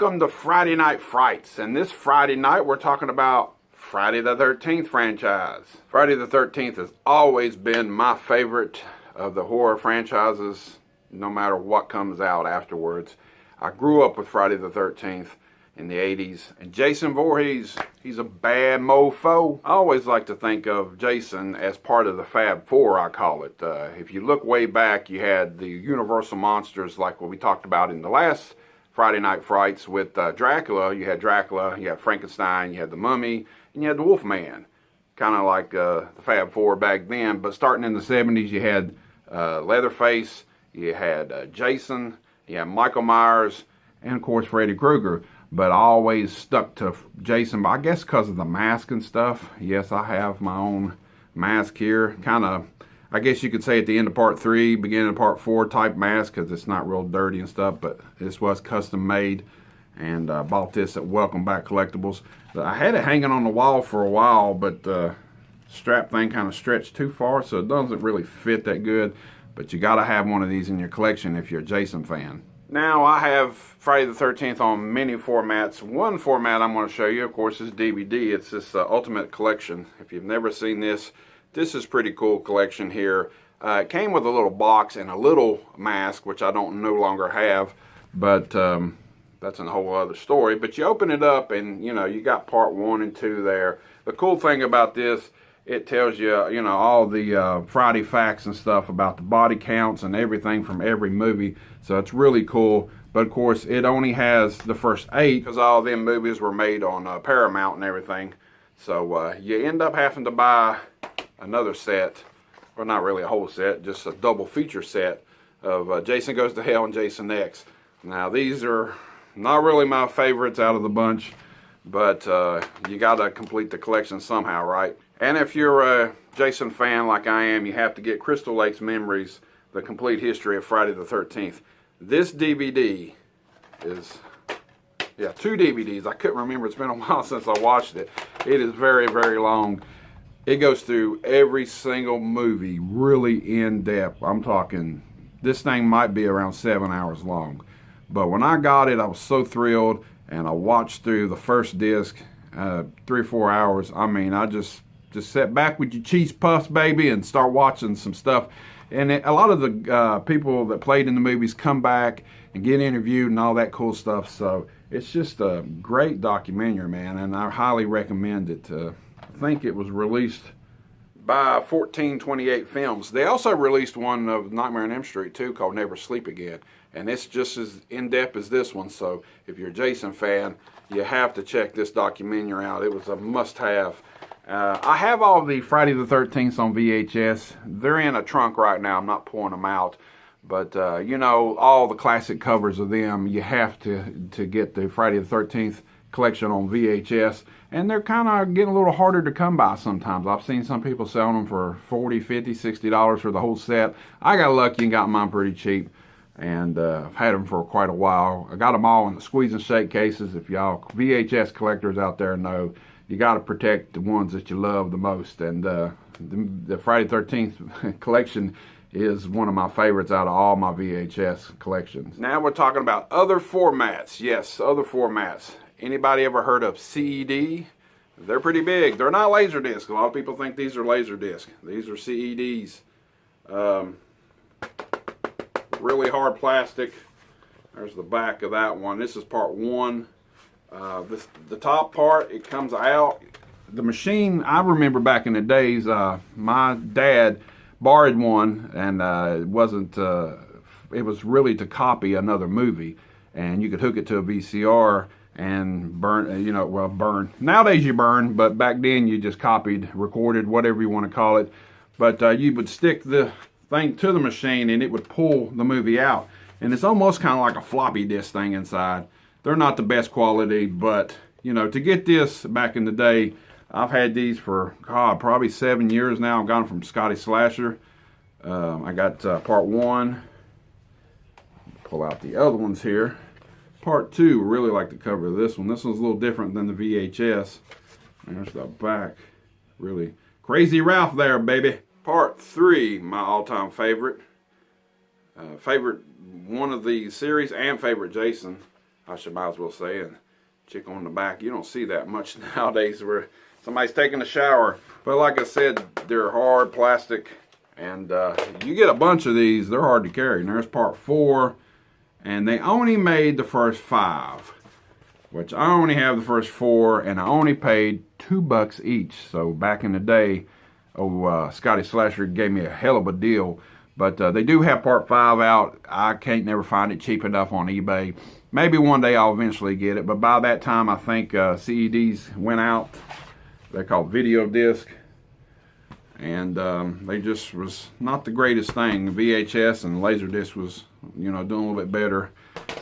Welcome to Friday Night Frights, and this Friday night we're talking about Friday the 13th franchise. Friday the 13th has always been my favorite of the horror franchises, no matter what comes out afterwards. I grew up with Friday the 13th in the 80s, and Jason Voorhees, he's a bad mofo. I always like to think of Jason as part of the Fab Four, I call it. If you look way back, you had the Universal monsters like what we talked about in the last Friday Night Frights with Dracula. You had Dracula, you had Frankenstein, you had the Mummy, and you had the Wolfman. Kind of like the Fab Four back then, but starting in the 70s, you had Leatherface, you had Jason, you had Michael Myers, and of course Freddy Krueger. But I always stuck to Jason, but I guess because of the mask and stuff. Yes, I have my own mask here. Kind of, I guess you could say at the end of part 3, beginning of part 4 type mask, because it's not real dirty and stuff, but this was custom made, and I bought this at Welcome Back Collectibles. I had it hanging on the wall for a while, but the strap thing kind of stretched too far, so it doesn't really fit that good, but you got to have one of these in your collection if you're a Jason fan. Now, I have Friday the 13th on many formats. One format I'm going to show you, of course, is DVD. It's this Ultimate Collection. If you've never seen this, this is pretty cool collection here. It came with a little box and a little mask, which I don't no longer have, but that's a whole other story. But you open it up and, you know, you got part 1 and 2 there. The cool thing about this, it tells you, you know, all the Friday facts and stuff about the body counts and everything from every movie. So it's really cool. But of course, it only has the first 8 because all them movies were made on Paramount and everything. So you end up having to buy another set, or not really a whole set, just a double feature set of Jason Goes to Hell and Jason X. Now these are not really my favorites out of the bunch, but you got to complete the collection somehow, right? And if you're a Jason fan like I am, you have to get Crystal Lake's Memories, The Complete History of Friday the 13th. This DVD is, yeah, 2 DVDs. I couldn't remember. It's been a while since I watched it. It is very, very long. It goes through every single movie really in depth. I'm talking, this thing might be around 7 hours long. But when I got it, I was so thrilled, and I watched through the first disc, 3 or 4 hours. I mean, I just sit back with your cheese puffs, baby, and start watching some stuff. And a lot of the people that played in the movies come back and get interviewed and all that cool stuff. So it's just a great documentary, man, and I highly recommend it. I think it was released by 1428 Films. They also released one of Nightmare on Elm Street too, called Never Sleep Again, and it's just as in-depth as this one. So if you're a Jason fan, you have to check this documentary out. It was a must-have. I have all the Friday the 13th on VHS. They're in a trunk right now. I'm not pulling them out. But, you know, all the classic covers of them, you have to get the Friday the 13th collection on VHS. And they're kind of getting a little harder to come by sometimes. I've seen some people selling them for $40, $50, $60 for the whole set. I got lucky and got mine pretty cheap. And I've had them for quite a while. I got them all in the squeeze and shake cases. If y'all VHS collectors out there know, you got to protect the ones that you love the most. And the Friday 13th collection is one of my favorites out of all my VHS collections. Now we're talking about other formats. Yes, other formats. Anybody ever heard of CED? They're pretty big. They're not Laserdisc. A lot of people think these are Laserdisc. These are CEDs. Really hard plastic. There's the back of that one. This is part 1. The top part, it comes out. The machine, I remember back in the days, my dad borrowed one, and it was really to copy another movie, and you could hook it to a VCR and burn, you know, well, burn. Nowadays you burn, but back then you just copied, recorded, whatever you want to call it. But you would stick the thing to the machine and it would pull the movie out. And it's almost kind of like a floppy disk thing inside. They're not the best quality, but, you know, to get this back in the day, I've had these for, God, probably 7 years now. I've got them from Scotty Slasher. I got part 1. Pull out the other ones here. Part 2, really like the cover of this one. This one's a little different than the VHS. There's the back. Really Crazy Ralph there, baby. Part 3, my all-time favorite. Favorite one of the series and favorite Jason. I should might as well say, and chick on the back. You don't see that much nowadays where somebody's taking a shower. But like I said, they're hard plastic, and you get a bunch of these. They're hard to carry. And there's part 4, and they only made the first 5, which I only have the first 4, and I only paid $2 each. So back in the day, Scotty Slasher gave me a hell of a deal. But they do have part 5 out. I can't never find it cheap enough on eBay. Maybe one day I'll eventually get it, but by that time I think CEDs went out. They're called video disc, and they just was not the greatest thing. VHS and Laserdisc was, you know, doing a little bit better,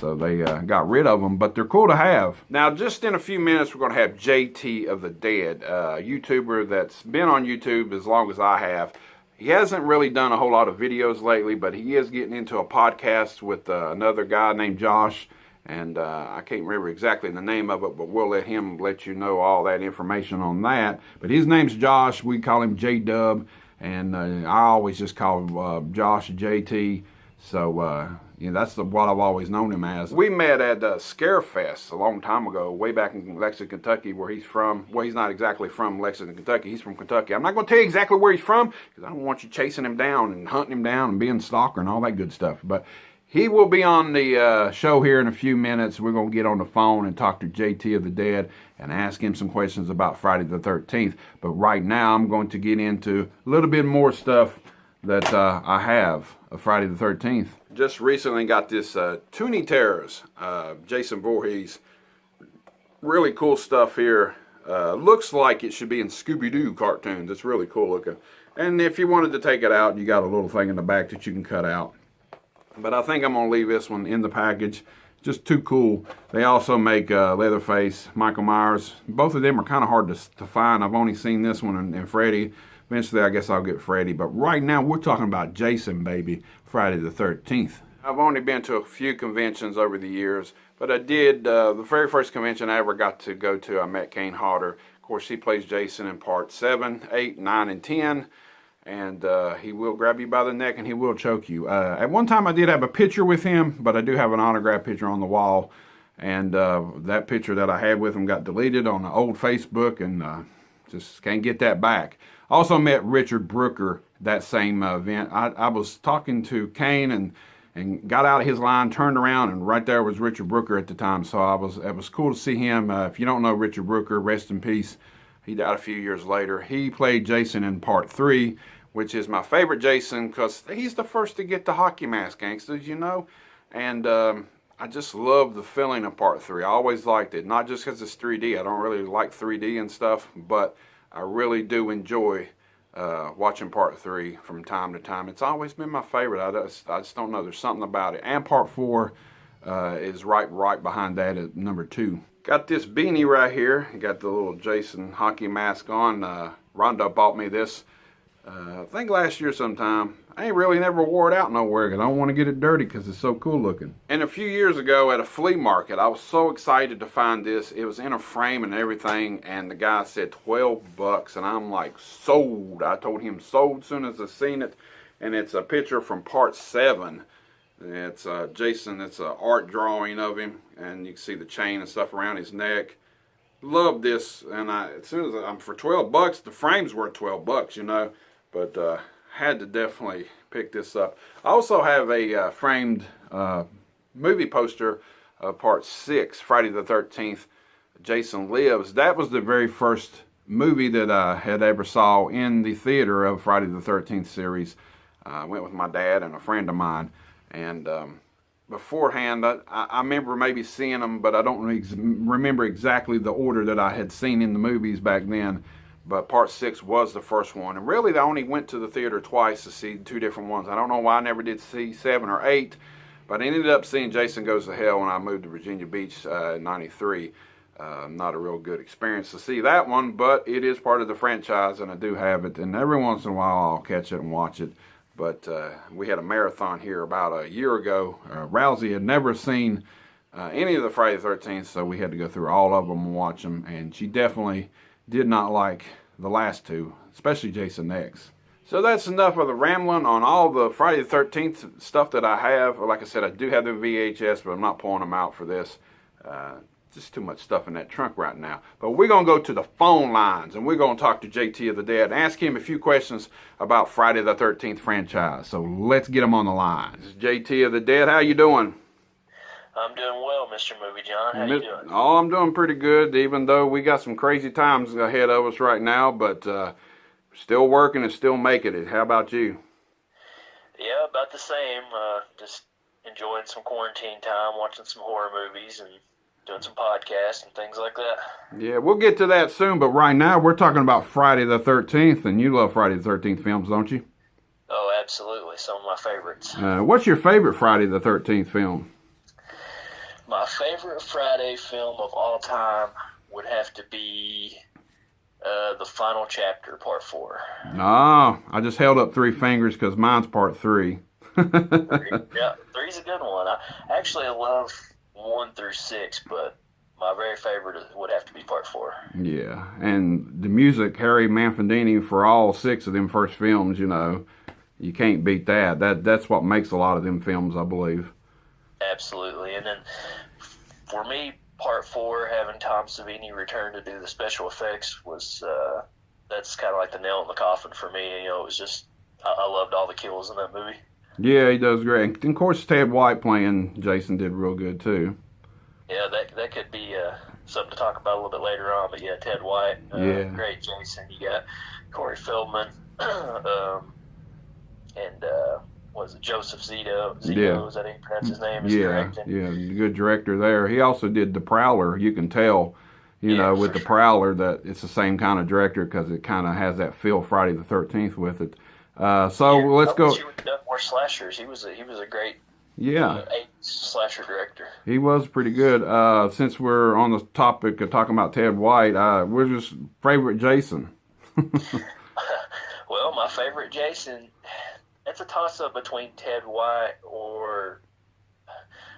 so they got rid of them. But they're cool to have. Now, just in a few minutes, we're going to have Jtofthedead, a YouTuber that's been on YouTube as long as I have. He hasn't really done a whole lot of videos lately, but he is getting into a podcast with another guy named Josh. And I can't remember exactly the name of it, but we'll let him let you know all that information on that. But his name's Josh. We call him J-Dub, and I always just call Josh JT. So you know, that's what I've always known him as. We met at Scarefest a long time ago, way back in Lexington, Kentucky, where he's from. Well, he's not exactly from Lexington, Kentucky. He's from Kentucky. I'm not going to tell you exactly where he's from, because I don't want you chasing him down and hunting him down and being a stalker and all that good stuff. But he will be on the show here in a few minutes. We're going to get on the phone and talk to Jtofthedead and ask him some questions about Friday the 13th. But right now, I'm going to get into a little bit more stuff that I have of Friday the 13th. Just recently got this Toonie Terrors, Jason Voorhees. Really cool stuff here. Looks like it should be in Scooby-Doo cartoons. It's really cool looking. And if you wanted to take it out, you got a little thing in the back that you can cut out. But I think I'm going to leave this one in the package. Just too cool. They also make Leatherface, Michael Myers. Both of them are kind of hard to find. I've only seen this one and Freddy. Eventually, I guess I'll get Freddy. But right now, we're talking about Jason, baby. Friday the 13th. I've only been to a few conventions over the years. But I did, the very first convention I ever got to go to, I met Kane Hodder. Of course, he plays Jason in part 7, 8, 9, and 10. And he will grab you by the neck and he will choke you. At one time I did have a picture with him, but I do have an autograph picture on the wall. And that picture that I had with him got deleted on the old Facebook, and just can't get that back. Also met Richard Brooker that same event. I was talking to Kane and got out of his line, turned around, and right there was Richard Brooker at the time. So it was cool to see him. If you don't know Richard Brooker, rest in peace. He died a few years later. He played Jason in part 3, which is my favorite Jason, because he's the first to get the hockey mask, gangsters, you know. And I just love the feeling of part 3. I always liked it, not just because it's 3D. I don't really like 3D and stuff, but I really do enjoy watching part 3 from time to time. It's always been my favorite. I just don't know. There's something about it. And part 4 is right behind that at number 2. Got this beanie right here. Got the little Jason hockey mask on. Rhonda bought me this, I think last year sometime. I ain't really never wore it out nowhere because I don't want to get it dirty because it's so cool looking. And a few years ago at a flea market, I was so excited to find this. It was in a frame and everything, and the guy said $12, and I'm like, sold. I told him sold as soon as I seen it, and it's a picture from part 7. It's Jason. It's an art drawing of him, and you can see the chain and stuff around his neck. Love this, and as soon as I'm for $12, the frame's worth $12, you know. But had to definitely pick this up. I also have a framed movie poster of part 6, Friday the 13th. Jason Lives. That was the very first movie that I had ever saw in the theater of Friday the 13th series. I went with my dad and a friend of mine. And beforehand, I remember maybe seeing them, but I don't remember exactly the order that I had seen in the movies back then. But part 6 was the first one. And really, I only went to the theater twice to see 2 different ones. I don't know why I never did see 7 or 8, but I ended up seeing Jason Goes to Hell when I moved to Virginia Beach in '93. Not a real good experience to see that one, but it is part of the franchise, and I do have it. And every once in a while, I'll catch it and watch it. But we had a marathon here about a year ago. Rousey had never seen any of the Friday the 13th, so we had to go through all of them and watch them. And she definitely did not like the last 2, especially Jason X. So that's enough of the rambling on all the Friday the 13th stuff that I have. Like I said, I do have the VHS, but I'm not pulling them out for this. Just too much stuff in that trunk right now. But we're going to go to the phone lines, and we're going to talk to JT of the Dead and ask him a few questions about Friday the 13th franchise. So let's get him on the line. This is JT of the Dead. How you doing? I'm doing well, Mr. Movie John. How you doing? Oh, I'm doing pretty good, even though we got some crazy times ahead of us right now, but still working and still making it. How about you? Yeah, about the same. Just enjoying some quarantine time, watching some horror movies, and doing some podcasts and things like that. Yeah, we'll get to that soon, but right now we're talking about Friday the 13th, and you love Friday the 13th films, don't you? Oh, absolutely. Some of my favorites. What's your favorite Friday the 13th film? My favorite Friday film of all time would have to be The Final Chapter, Part 4. No, I just held up 3 fingers because mine's Part 3. Yeah, 3's a good one. I actually love 1 through 6, but my very favorite would have to be Part 4. Yeah, and the music, Harry Manfredini, for all 6 of them first films, you know, you can't beat that. That's what makes a lot of them films, I believe. Absolutely. And then for me, Part 4, having Tom Savini return to do the special effects was that's kind of like the nail in the coffin for me. You know, it was just I loved all the kills in that movie. Yeah, he does great. And of course, Ted White playing Jason did real good too. Yeah, that could be something to talk about a little bit later on. But yeah, Ted White, great Jason. You got Corey Feldman, and was it Joseph Zito? Yeah. Is that how you pronounce his name? Yeah, good director there. He also did The Prowler. You can tell, you know, with The Prowler that it's the same kind of director because it kind of has that feel Friday the 13th with it. Let's go. He would have done more slashers. He was a great 80s slasher director. He was pretty good. Since we're on the topic of talking about Ted White, we're just favorite Jason. Well, my favorite Jason, it's a toss-up between Ted White or,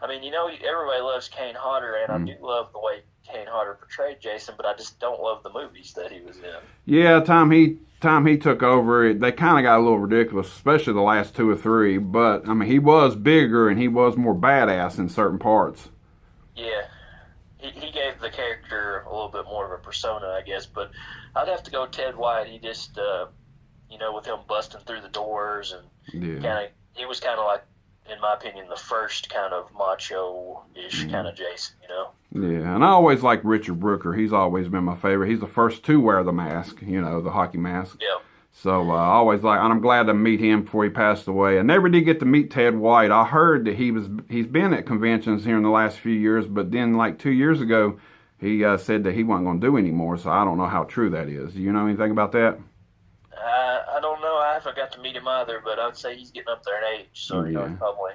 I mean, you know, everybody loves Kane Hodder, and I do love the way Kane Hodder portrayed Jason, but I just don't love the movies that he was in. Yeah, time he took over, they kind of got a little ridiculous, especially the last 2 or 3. But I mean, he was bigger and he was more badass in certain parts. Yeah, he gave the character a little bit more of a persona, I guess. But I'd have to go Ted White. He just, you know, with him busting through the doors and he was kind of like, in my opinion, the first kind of macho-ish kind of Jason, you know? Yeah, and I always like Richard Brooker. He's always been my favorite. He's the first to wear the mask, you know, the hockey mask. Yeah. So I always like, and I'm glad to meet him before he passed away. I never did get to meet Ted White. I heard that he's been at conventions here in the last few years, but then like 2 years ago, he said that he wasn't going to do anymore, so I don't know how true that is. Do you know anything about that? I don't know. I haven't got to meet him either, but I would say he's getting up there in age, so you know, probably.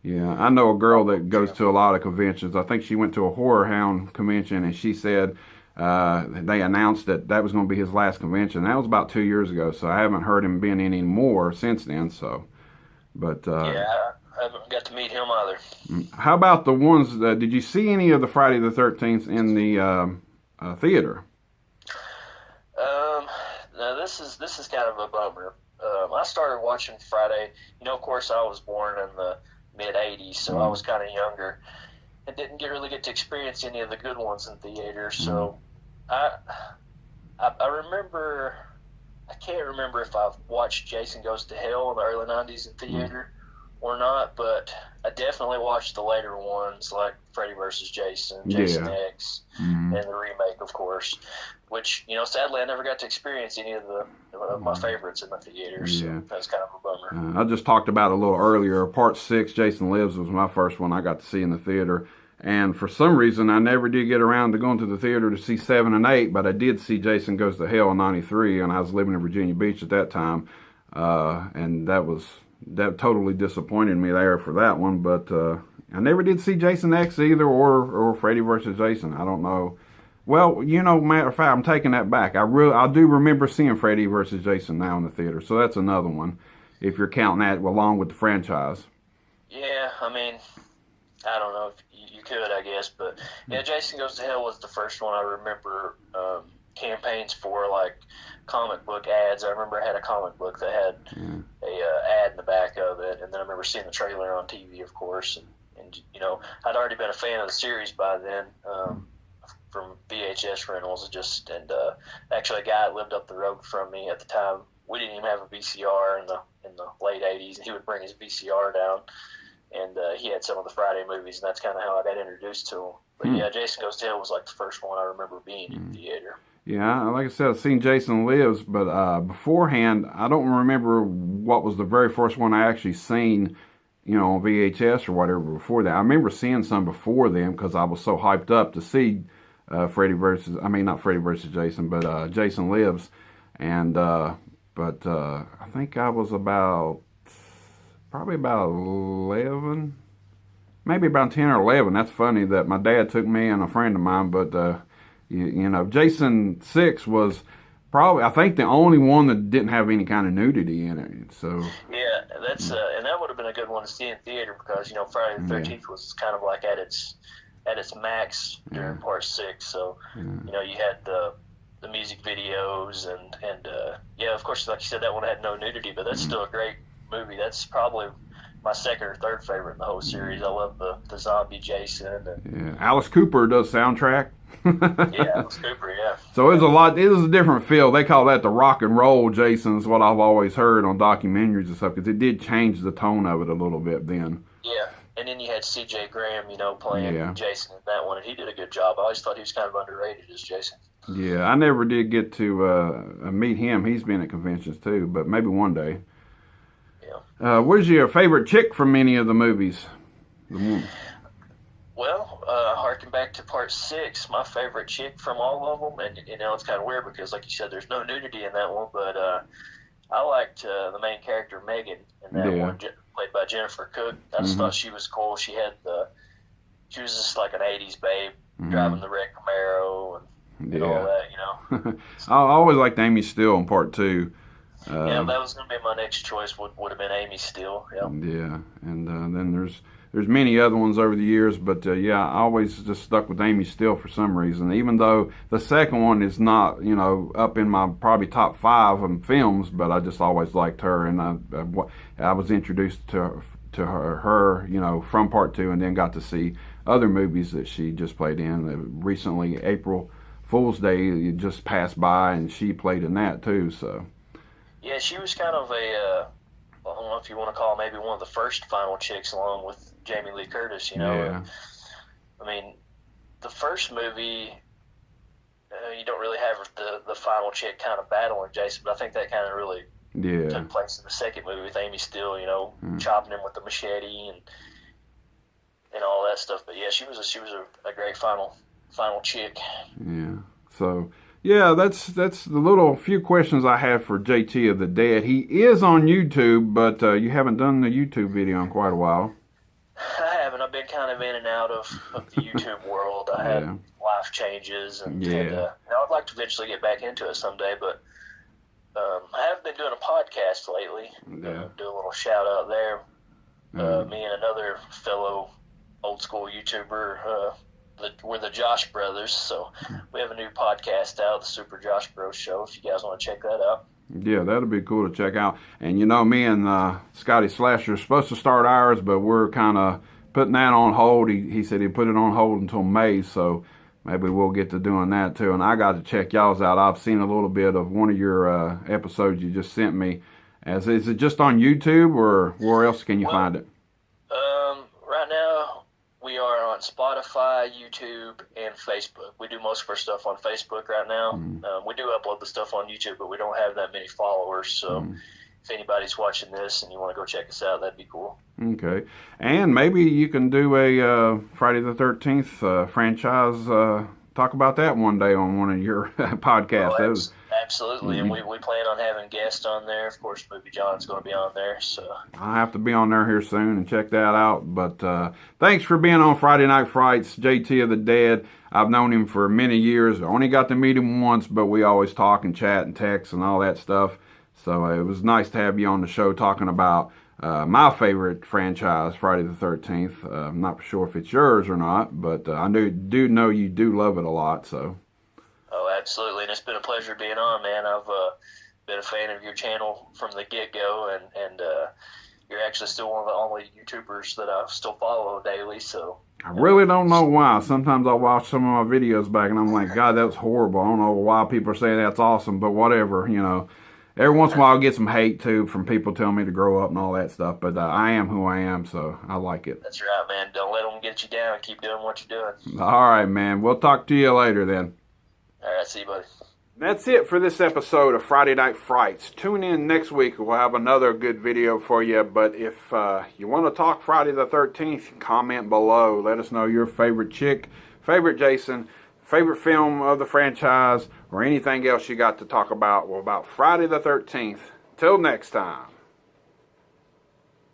Yeah, I know a girl that goes to a lot of conventions. I think she went to a Horror Hound convention, and she said they announced that was going to be his last convention. That was about 2 years ago, so I haven't heard him been in any more since then. So, but yeah, I haven't got to meet him either. How about the ones? Did you see any of the Friday the 13th in the theater? No, this is kind of a bummer. I started watching Friday. You know, of course, I was born in the mid-'80s, so I was kind of younger and didn't really get to experience any of the good ones in theaters. So I remember, I can't remember if I've watched Jason Goes to Hell in the early 90s in theater or not, but I definitely watched the later ones like Freddy vs. Jason, Jason X, and the remake, of course, which, you know, sadly I never got to experience any of my favorites in the theaters. So that's kind of a bummer. I just talked about it a little earlier. Part 6, Jason Lives, was my first one I got to see in the theater. And for some reason, I never did get around to going to the theater to see 7 and 8, but I did see Jason Goes to Hell in '93, and I was living in Virginia Beach at that time. And that totally disappointed me there for that one. But I never did see Jason X either, or Freddy vs. Jason. I don't know. Well, you know, matter of fact, I'm taking that back. I do remember seeing Freddy vs. Jason now in the theater, so that's another one, if you're counting that along with the franchise. Yeah, I mean, I don't know if you could, I guess, but yeah, Jason Goes to Hell was the first one I remember campaigns for, like comic book ads. I remember I had a comic book that had a ad in the back of it, and then I remember seeing the trailer on TV, of course, and and I'd already been a fan of the series by then. From VHS rentals, and actually a guy that lived up the road from me at the time, we didn't even have a VCR in the late 80s, and he would bring his VCR down, and he had some of the Friday movies, and that's kind of how I got introduced to him. But yeah, Jason Goes to Hell was like the first one I remember being in theater. Yeah, like I said, I've seen Jason Lives, but beforehand, I don't remember what was the very first one I actually seen, on VHS or whatever before that. I remember seeing some before then because I was so hyped up to see not Freddy versus Jason, but Jason Lives, and but I think I was probably about 11, maybe about 10 or 11. That's funny that my dad took me and a friend of mine, but Jason 6 was probably, I think, the only one that didn't have any kind of nudity in it. So yeah, that's and that would have been a good one to see in theater because Friday the 13th was kind of like at its max during part 6. So you had the music videos and of course, like you said, that one had no nudity, but that's still a great movie. That's probably my second or third favorite in the whole series. I love the zombie Jason. Alice Cooper does soundtrack. Yeah, Alice Cooper, yeah. So it was a different feel. They call that the rock and roll Jason, is what I've always heard on documentaries and stuff, because it did change the tone of it a little bit then. Yeah, and then you had C.J. Graham, playing Jason in that one, and he did a good job. I always thought he was kind of underrated as Jason. Yeah, I never did get to meet him. He's been at conventions too, but maybe one day. Yeah. What's your favorite chick from any of the movies? Well, harking back to part 6, my favorite chick from all of them, and it's kind of weird because, like you said, there's no nudity in that one, but I liked the main character Megan in that one, played by Jennifer Cook. I just thought she was cool. She was just like an 80s babe, driving the red Camaro and all that, I always liked Amy Steele in part 2. That was going to be my next choice. Would have been Amy Steele. Yeah. Yeah, and then there's many other ones over the years, but I always just stuck with Amy Steele for some reason. Even though the second one is not up in my probably top 5 of films, but I just always liked her, and I was introduced to her from part 2, and then got to see other movies that she just played in. Recently, April Fool's Day just passed by, and she played in that too. So. Yeah, she was kind of I don't know if you want to call her maybe one of the first final chicks along with Jamie Lee Curtis, Yeah. I mean, the first movie, you don't really have the final chick kind of battling Jason, but I think that kind of really took place in the second movie with Amy Steele, chopping him with the machete and all that stuff. But yeah, she was a great final chick. Yeah. So. Yeah, that's the few questions I have for Jtofthedead. He is on YouTube, but you haven't done the YouTube video in quite a while. I haven't. I've been kind of in and out of the YouTube world. I had life changes, and I'd like to eventually get back into it someday, but I haven't been doing a podcast lately. Do a little shout out there. Me and another fellow old school YouTuber, we're the Josh Brothers, so we have a new podcast out, the Super Josh Bros Show, if you guys want to check that out. Yeah, that'd be cool to check out. And me and Scotty Slasher are supposed to start ours, but we're kind of putting that on hold. He said he'd put it on hold until May, so maybe we'll get to doing that too. And I got to check y'all's out. I've seen a little bit of one of your episodes you just sent me. Is it just on YouTube, or where else can you find it? Right now, we are on Spotify, YouTube, and Facebook. We do most of our stuff on Facebook right now. We do upload the stuff on YouTube, but we don't have that many followers. So if anybody's watching this and you want to go check us out, that'd be cool. Okay. And maybe you can do a Friday the 13th franchise, talk about that one day on one of your podcasts. Absolutely, and we plan on having guests on there. Of course, Movie John's going to be on there. So I'll have to be on there here soon and check that out. But thanks for being on Friday Night Frights, Jtofthedead. I've known him for many years. I only got to meet him once, but we always talk and chat and text and all that stuff. So it was nice to have you on the show talking about my favorite franchise, Friday the 13th. I'm not sure if it's yours or not, but I do know you do love it a lot. So. Oh, absolutely, and it's been a pleasure being on, man. I've been a fan of your channel from the get-go, and you're actually still one of the only YouTubers that I still follow daily. So I really don't know why. Sometimes I'll watch some of my videos back and I'm like, God, that was horrible. I don't know why people are saying that's awesome, but whatever, you know. Every once in a while I'll get some hate too from people telling me to grow up and all that stuff, but I am who I am, so I like it. That's right, man. Don't let them get you down. Keep doing what you're doing. All right, man. We'll talk to you later then. All right, see you, buddy. That's it for this episode of Friday Night Frights. Tune in next week. We'll have another good video for you. But if you want to talk Friday the 13th, comment below. Let us know your favorite chick, favorite Jason, favorite film of the franchise, or anything else you got to talk about. Well, about Friday the 13th. Till next time.